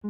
So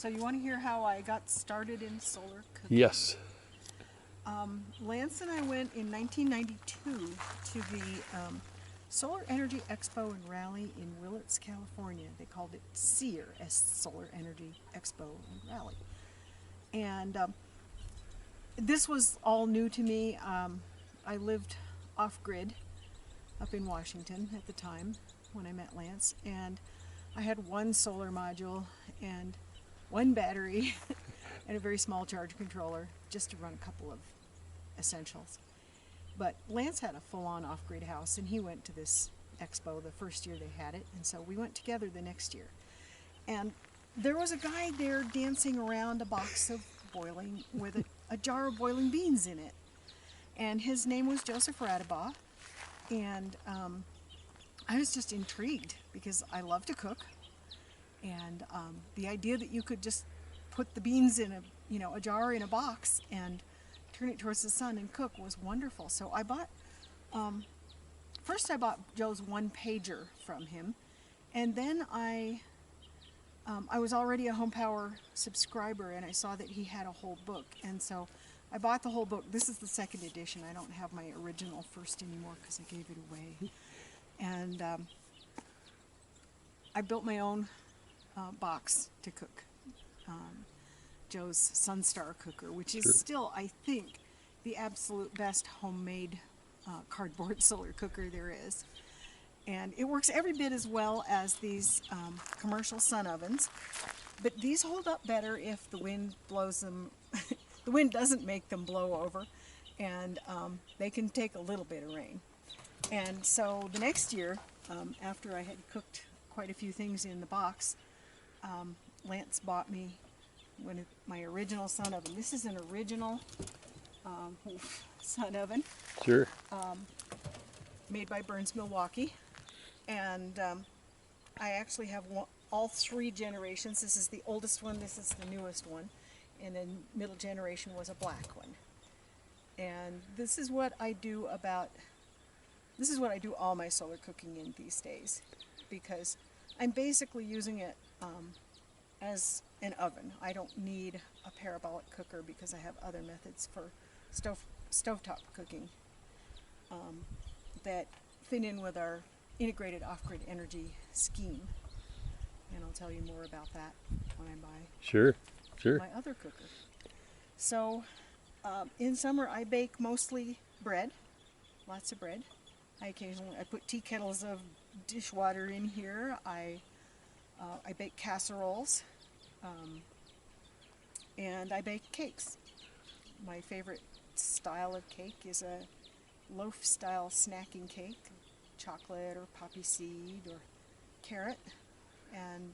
you want to hear how I got started in solar cooking? Yes. Lance and I went in 1992 to the Solar Energy Expo and Rally in Willits, California. They called it SEER, as Solar Energy Expo and Rally. And this was all new to me. I lived off-grid up in Washington at the time when I met Lance, and I had one solar module and one battery and a very small charge controller just to run a couple of essentials. But Lance had a full-on off-grid house, and he went to this expo the first year they had it, and so we went together the next year. And there was a guy there dancing around a box of boiling with a jar of boiling beans in it, and his name was Joseph Radabaugh. And I was just intrigued because I love to cook, and the idea that you could just put the beans in a jar in a box and turn it towards the sun and cook was wonderful. So I bought first I bought Joe's one pager from him, and then I was already a Home Power subscriber, and I saw that he had a whole book, and so I bought the whole book. This is the second edition. I don't have my original first anymore because I gave it away. And I built my own box to cook. Joe's Sunstar cooker, which is still, I think, the absolute best homemade cardboard solar cooker there is. And it works every bit as well as these commercial sun ovens, but these hold up better if the wind blows them. The wind doesn't make them blow over, and they can take a little bit of rain. And so the next year, after I had cooked quite a few things in the box, Lance bought me my original sun oven. This is an original sun oven. Sure. Made by Burns Milwaukee. And I actually have all three generations. This is the oldest one, this is the newest one, and then middle generation was a black one. And this is what I do all my solar cooking in these days, because I'm basically using it as an oven. I don't need a parabolic cooker because I have other methods for stovetop cooking that fit in with our integrated off-grid energy scheme. And I'll tell you more about that when I buy my other cooker. So in summer I bake mostly bread, lots of bread. I put tea kettles of dishwater in here. I bake casseroles, and I bake cakes. My favorite style of cake is a loaf-style snacking cake, chocolate or poppy seed or carrot, and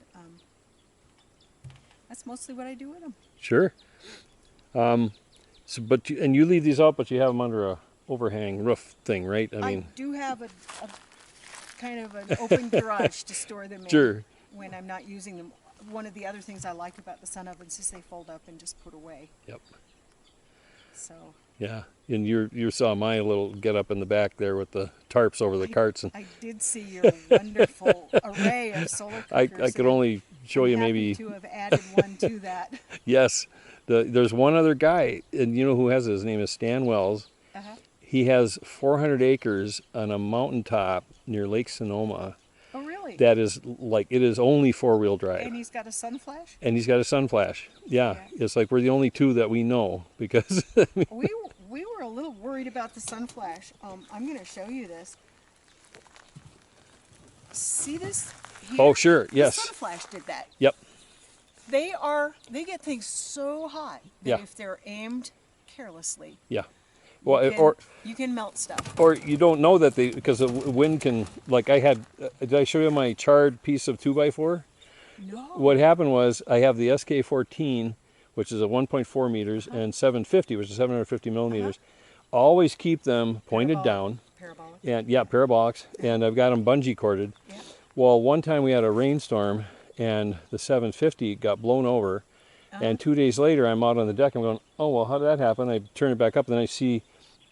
that's mostly what I do with them. Sure. You leave these out, but you have them under a overhang roof thing, right? I do have a kind of an open garage to store them in. Sure. When I'm not using them. One of the other things I like about the sun ovens is they fold up and just put away. Yep. So. Yeah, and you saw my little get up in the back there with the tarps over the carts. And I did see your wonderful array of solar cookers. I could only show you maybe to have added one to that. Yes, there's one other guy, and you know who has it? His name is Stan Wells. Uh-huh. He has 400 acres on a mountaintop near Lake Sonoma. Oh, really? That is it is only 4-wheel drive. And he's got a sun flash? And he's got a sun flash. Yeah. It's like we're the only two that we know because We were a little worried about the sun flash. I'm going to show you this. See this here? Oh, sure. Yes. The sun flash did that. Yep. They get things so hot that Yeah. if they're aimed carelessly, Yeah. Well, you can melt stuff. or you don't know that because the wind can, like I had, did I show you my charred piece of 2x4? No. What happened was I have the SK14, which is a 1.4 meters, and 750, which is 750 millimeters. Always keep them pointed down. Parabolic. And yeah, parabolics, and I've got them bungee corded. Yeah. Well, one time we had a rainstorm, and the 750 got blown over, and 2 days later I'm out on the deck. I'm going, oh well, how did that happen? I turn it back up, and then I see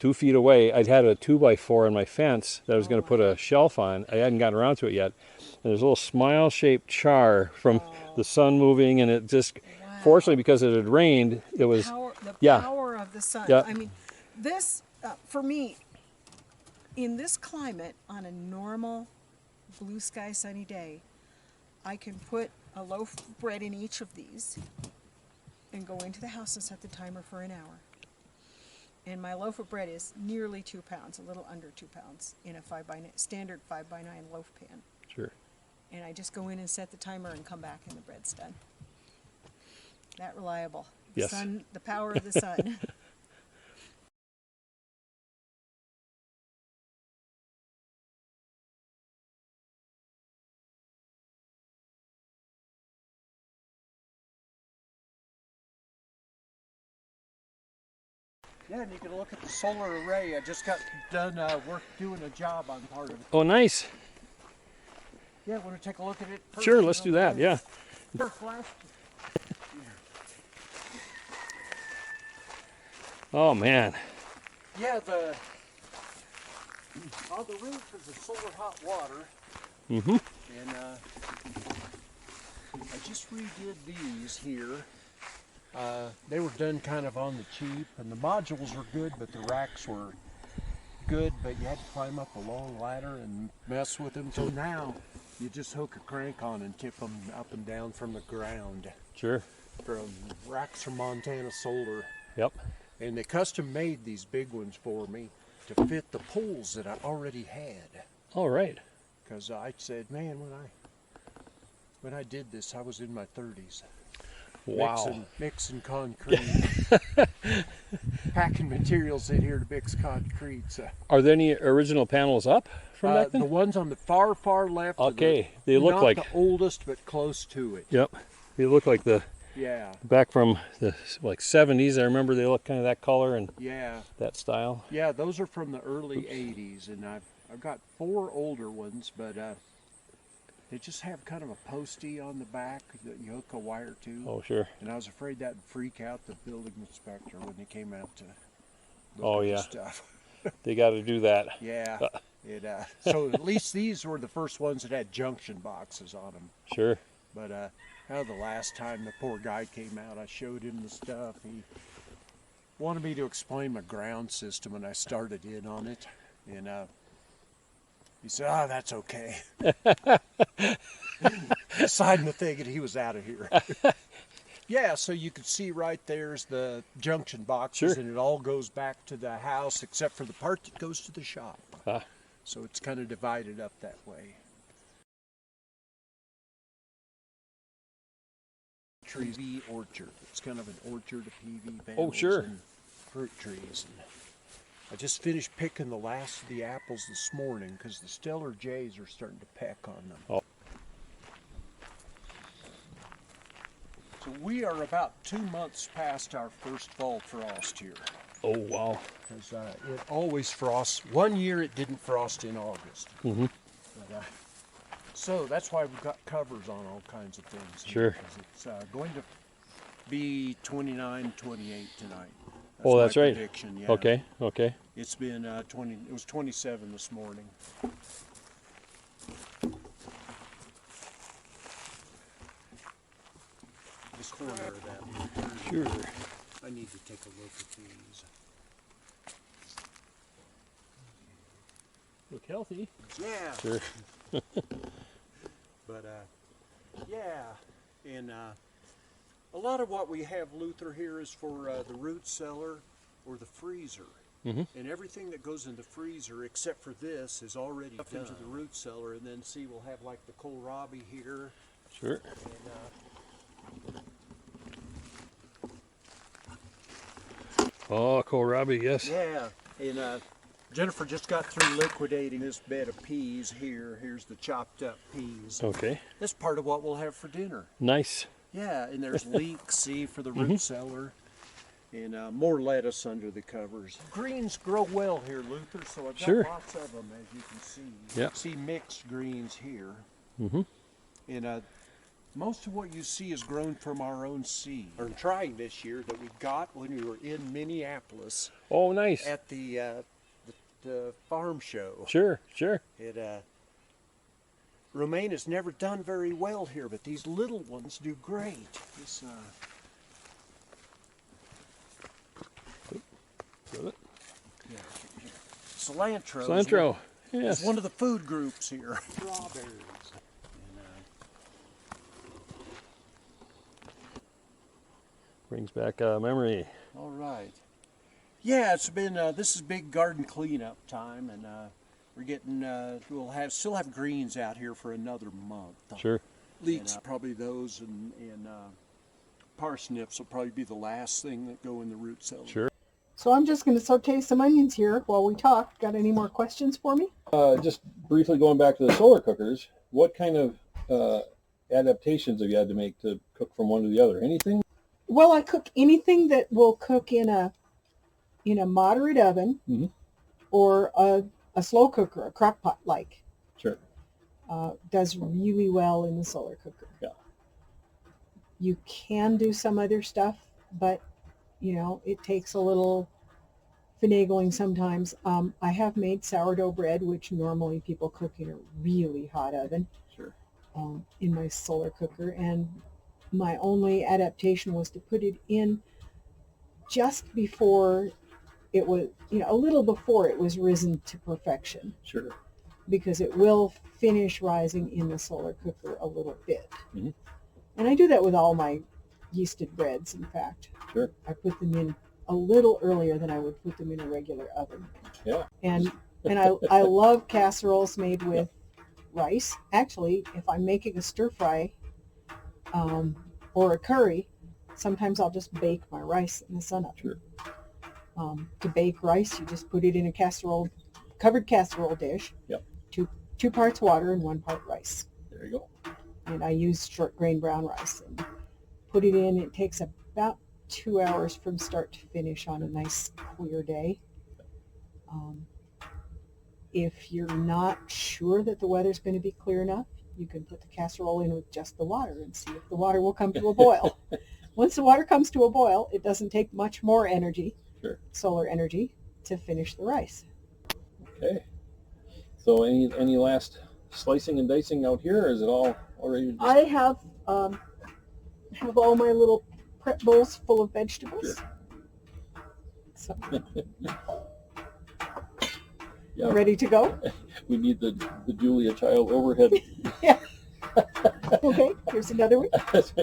2 feet away. I'd had a 2x4 on my fence that I was going to put a shelf on. I hadn't gotten around to it yet, and there's a little smile-shaped char from the sun moving, and it just, fortunately, because it had rained, it was the power of the sun. Yeah. I mean, this for me, in this climate, on a normal blue sky sunny day, I can put a loaf of bread in each of these and go into the house and set the timer for an hour. And my loaf of bread is nearly 2 pounds, a little under 2 pounds, in a standard 5x9 loaf pan. sure. And I just go in and set the timer and come back and the bread's done. That reliable. The Yes. sun, the power of the sun. Yeah, and you can look at the solar array. I just got done doing a job on part of it. Oh, nice. Yeah, want to take a look at it first? Sure, let's do that. Yeah. Sure, flash. Oh man. Yeah, on the roof is the solar hot water, Mm-hmm. and I just redid these here. They were done kind of on the cheap, and the modules were good, but the racks were good, but you had to climb up a long ladder and mess with them. So now you just hook a crank on and tip them up and down from the ground. Sure. From racks from Montana Solar. Yep. And they custom made these big ones for me to fit the poles that I already had. All right. Because I said, man, when I did this, I was in my 30s. Wow. Mixing concrete. Packing materials in here to mix concrete. So, Are there any original panels up from back then? the ones on the far, far left. Okay, they look not like the oldest, but close to it. Yep. They look like the Yeah. back from the like 70s. I remember they look kind of that color and Yeah. that style. Yeah, those are from the early 80s, and I've got 4 older ones, but they just have kind of a postie on the back that you hook a wire to. Oh, sure. And I was afraid that'd freak out the building inspector when they came out to look Oh, at yeah. the stuff. They got to do that. Yeah. So at least these were the first ones that had junction boxes on them. Sure. But the last time the poor guy came out, I showed him the stuff. He wanted me to explain my ground system, and I started in on it. And he said, "Oh, that's okay." Signed the thing, and he was out of here. Yeah, so you can see right there's the junction boxes, Sure. and it all goes back to the house except for the part that goes to the shop. Ah. So it's kind of divided up that way. PV orchard. It's kind of an orchard of PV panels sure. and fruit trees. And I just finished picking the last of the apples this morning because the Stellar Jays are starting to peck on them. Oh. So we are about 2 months past our first fall frost here. Oh, wow. Because it always frosts. One year it didn't frost in August. Mm-hmm. But, so that's why we've got covers on all kinds of things. Sure. 'Cause it's going to be 29, 28 tonight. Oh, that's my right. Prediction, yeah. Okay. Okay. It's been 20. It was 27 this morning. This corner of that. Sure. I need to take a look at these. Look healthy. Yeah. Sure. But yeah, and a lot of what we have Luther here is for the root cellar, or the freezer. Mm-hmm. And everything that goes in the freezer except for this is already up into the root cellar. And then see, we'll have like the kohlrabi here. Sure. And, Oh, kohlrabi, yes. yeah, and Jennifer just got through liquidating this bed of peas here. Here's the chopped up peas. Okay. That's part of what we'll have for dinner. Nice. Yeah, and there's leeks, see, for the root cellar. And more lettuce under the covers. Greens grow well here, Luther, so I've got Sure. lots of them, as you can see. Yeah. See mixed greens here. Mm-hmm. And most of what you see is grown from our own seed. We're trying this year that we got when we were in Minneapolis Oh, nice. at the farm show. Sure, sure. Romaine has never done very well here, but these little ones do great. This, yeah, cilantro. Cilantro. Is Yes. one of the food groups here. Strawberries. Brings back a memory. All right. Yeah, it's been this is big garden cleanup time, and we're getting we'll still have greens out here for another month. Sure. Leeks, probably those, and parsnips will probably be the last thing that go in the root cellar. Sure. So I'm just going to saute some onions here while we talk. Got any more questions for me? Just briefly going back to the solar cookers, what kind of adaptations have you had to make to cook from one to the other? Anything? Well, I cook anything that will cook in a moderate oven, Mm-hmm. or a slow cooker, a crock pot like. Sure. Does really well in the solar cooker. Yeah. You can do some other stuff, but it takes a little finagling sometimes. I have made sourdough bread, which normally people cook in a really hot oven. Sure. In my solar cooker, and my only adaptation was to put it in just before it was, a little before it was risen to perfection, Sure. because it will finish rising in the solar cooker a little bit. Mm-hmm. And I do that with all my yeasted breads, in fact. Sure. I put them in a little earlier than I would put them in a regular oven. Yeah. And I love casseroles made with rice. Actually, if I'm making a stir fry or a curry, sometimes I'll just bake my rice in the sun oven. Sure. To bake rice, you just put it in a covered casserole dish. Yep. Two parts water and 1 part rice. There you go. And I use short grain brown rice and put it in. It takes about 2 hours from start to finish on a nice clear day. If you're not sure that the weather's going to be clear enough, you can put the casserole in with just the water and see if the water will come to a boil. Once the water comes to a boil, it doesn't take much more energy, Sure. solar energy, to finish the rice. Okay. So any last slicing and dicing out here, or is it all already? I have all my little prep bowls full of vegetables. Sure. So, Yeah. ready to go? We need the Julia Child overhead. Yeah. Okay, here's another one.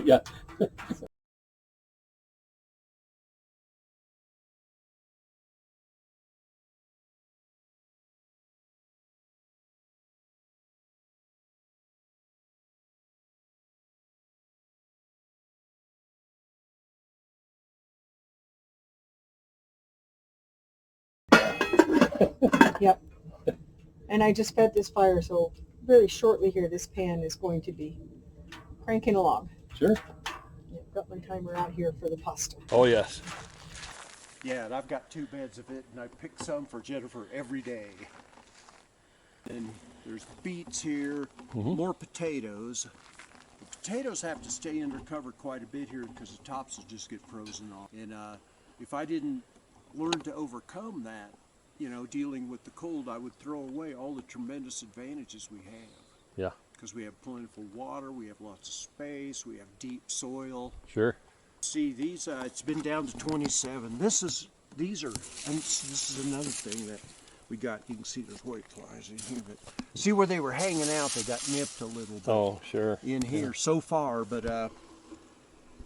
Yeah. Yep. And I just fed this fire, so very shortly here, this pan is going to be cranking along. Sure. I've got my timer out here for the pasta. Oh yes. Yeah, and I've got 2 beds of it, and I pick some for Jennifer every day. And there's beets here, more potatoes. The potatoes have to stay under cover quite a bit here because the tops will just get frozen off. And if I didn't learn to overcome that, dealing with the cold, I would throw away all the tremendous advantages we have. Yeah. Because we have plentiful water, we have lots of space, we have deep soil. Sure. See, these, it's been down to 27. This is another thing that we got. You can see there's white flies in here, but see where they were hanging out, they got nipped a little bit Oh, sure. in here so far, but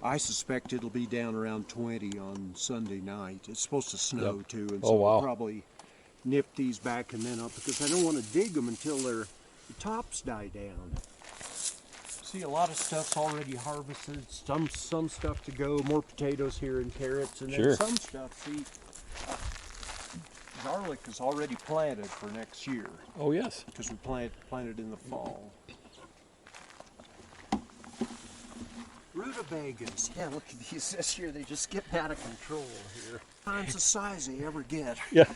I suspect it'll be down around 20 on Sunday night. It's supposed to snow Yep. too, and Oh, so wow. we'll probably nip these back and then up because I don't want to dig them until the tops die down. See, a lot of stuff's already harvested. Some stuff to go. More potatoes here and carrots, and Sure. then some stuff. See, garlic is already planted for next year Oh, yes. because we planted in the fall. Rutabagas. Yeah, look at these this year. They just get out of control here. Times the size they ever get. Yeah.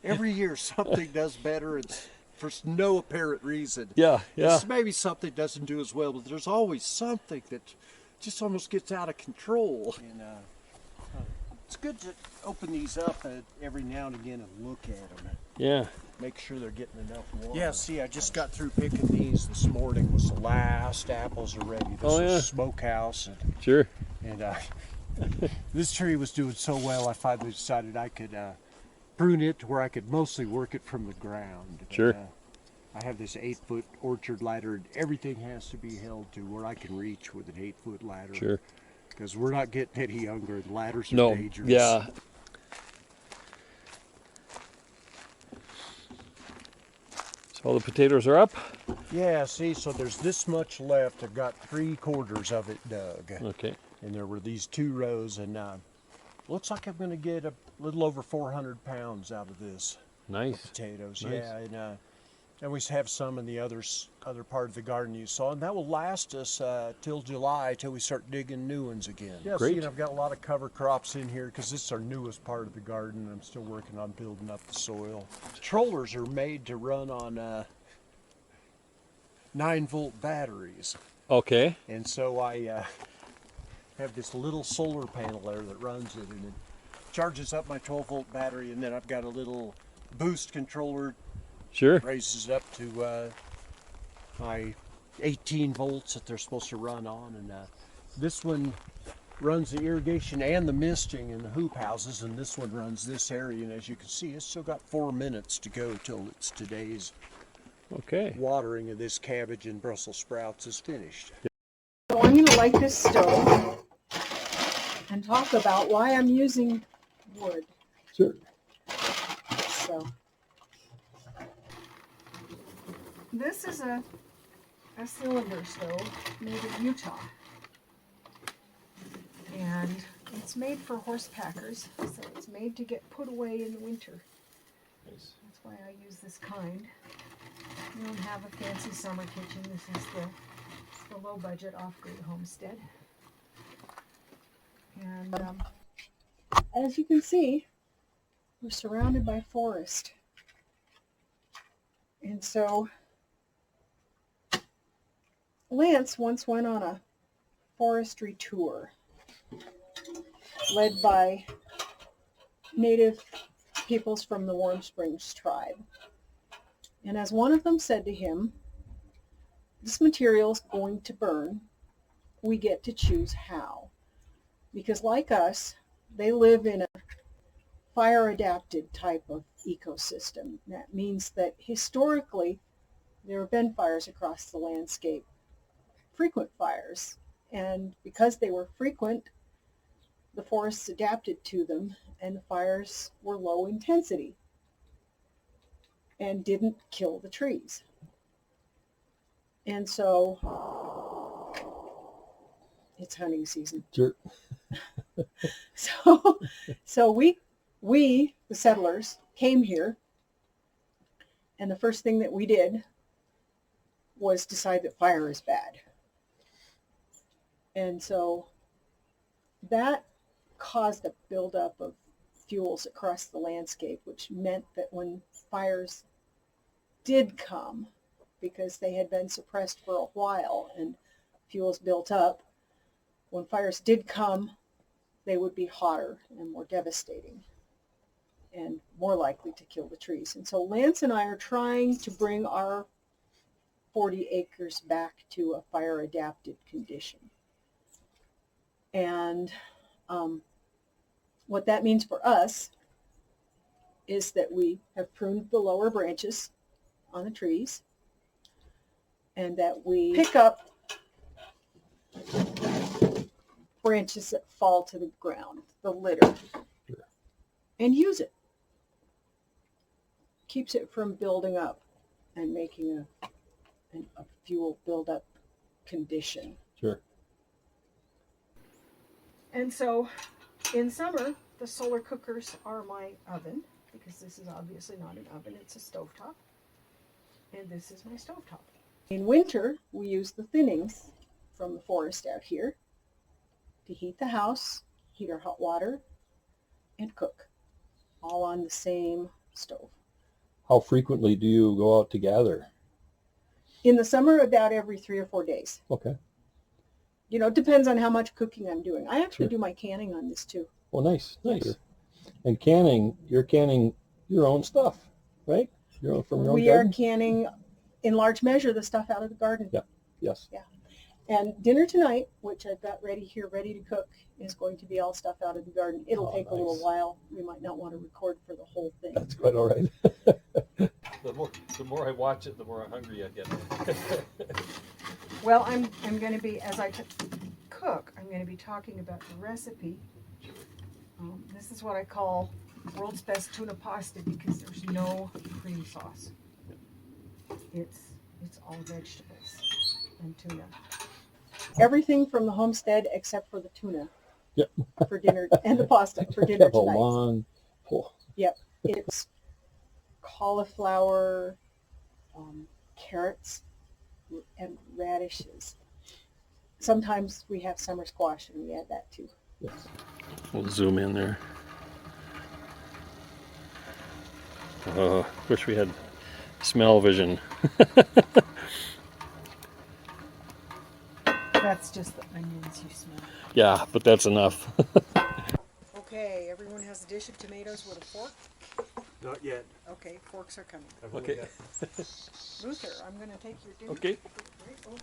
Every year something does better. It's for no apparent reason. Yeah, yeah. This maybe something doesn't do as well, but there's always something that just almost gets out of control. And it's good to open these up every now and again and look at them. Yeah. Make sure they're getting enough water. Yeah, see, I just got through picking these this morning. Was the last apples are ready. This is Smokehouse. Sure. And this tree was doing so well, I finally decided I could prune it to where I could mostly work it from the ground. Sure. I have this 8-foot orchard ladder, and everything has to be held to where I can reach with an 8-foot ladder. Sure. Because we're not getting any younger, and ladders are No. dangerous. Yeah. So all the potatoes are up? Yeah, see, so there's this much left. I've got 3/4 of it dug. Okay. And there were these 2 rows, and looks like I'm going to get a little over 400 pounds out of this. Nice. Potatoes, Nice. yeah, and we have some in the other part of the garden you saw, and that will last us till July, till we start digging new ones again. Yeah, Great. see, and I've got a lot of cover crops in here because this is our newest part of the garden. I'm still working on building up the soil. Trollers are made to run on 9-volt batteries, Okay. and so I have this little solar panel there that runs it, and it charges up my 12-volt battery, and then I've got a little boost controller. Sure. Raises it up to my 18 volts that they're supposed to run on, and this one runs the irrigation and the misting in the hoop houses, and this one runs this area. And as you can see, it's still got 4 minutes to go till it's today's Okay. watering of this cabbage and Brussels sprouts is finished. So I'm going to light this stove and talk about why I'm using wood. Sure. So this is a cylinder stove made in Utah, and it's made for horse packers, so it's made to get put away in the winter. Nice. That's why I use this kind. We don't have a fancy summer kitchen. This is the low budget off-grid homestead. And as you can see, we're surrounded by forest. And so Lance once went on a forestry tour led by native peoples from the Warm Springs tribe. And as one of them said to him, this material is going to burn. We get to choose how. Because like us, they live in a fire-adapted type of ecosystem. That means that historically, there have been fires across the landscape, frequent fires. And because they were frequent, the forests adapted to them, and the fires were low intensity and didn't kill the trees. And so it's hunting season. Sure. So we, the settlers, came here, and the first thing that we did was decide that fire is bad. And so that caused a buildup of fuels across the landscape, which meant that when fires did come, because they had been suppressed for a while and fuels built up, when fires did come, they would be hotter and more devastating and more likely to kill the trees. And so Lance and I are trying to bring our 40 acres back to a fire-adapted condition. And what that means for us is that we have pruned the lower branches on the trees, and that we pick up branches that fall to the ground, the litter, and use it. Keeps it from building up and making a fuel buildup condition. Sure. And so in summer, the solar cookers are my oven, because this is obviously not an oven, it's a stovetop. And this is my stovetop. In winter, we use the thinnings from the forest out here to heat the house, heat our hot water, and cook, all on the same stove. How frequently do you go out to gather? In the summer, about every 3 or 4 days. Okay. You know, it depends on how much cooking I'm doing. I actually Sure. do my canning on this too. Well, nice. Yes. And you're canning your own stuff, right? From your own We garden? are canning, in large measure, the stuff out of the garden. Yeah. Yes. Yeah. And dinner tonight, which I've got ready here, ready to cook, is going to be all stuff out of the garden. It'll take a little nice. while. We might not want to record for the whole thing. That's quite all right. The more I watch it, the more hungry I get. Well, I'm going to be, as I cook, I'm going to be talking about the recipe. This is what I call world's best tuna pasta, because there's no cream sauce. It's all vegetables and tuna. Everything from the homestead except for the tuna. Yep. For dinner, and the pasta for dinner Have a tonight. long pull. Yep. It's cauliflower, carrots, and radishes. Sometimes we have summer squash, and we add that too. Yes. We'll zoom in there. Wish we had smell vision. That's just the onions you smell. Yeah, but that's enough. Okay, everyone has a dish of tomatoes with a fork? Not yet. Okay, forks are coming. I've only Okay. got Luther, I'm going to take your dinner Okay. right over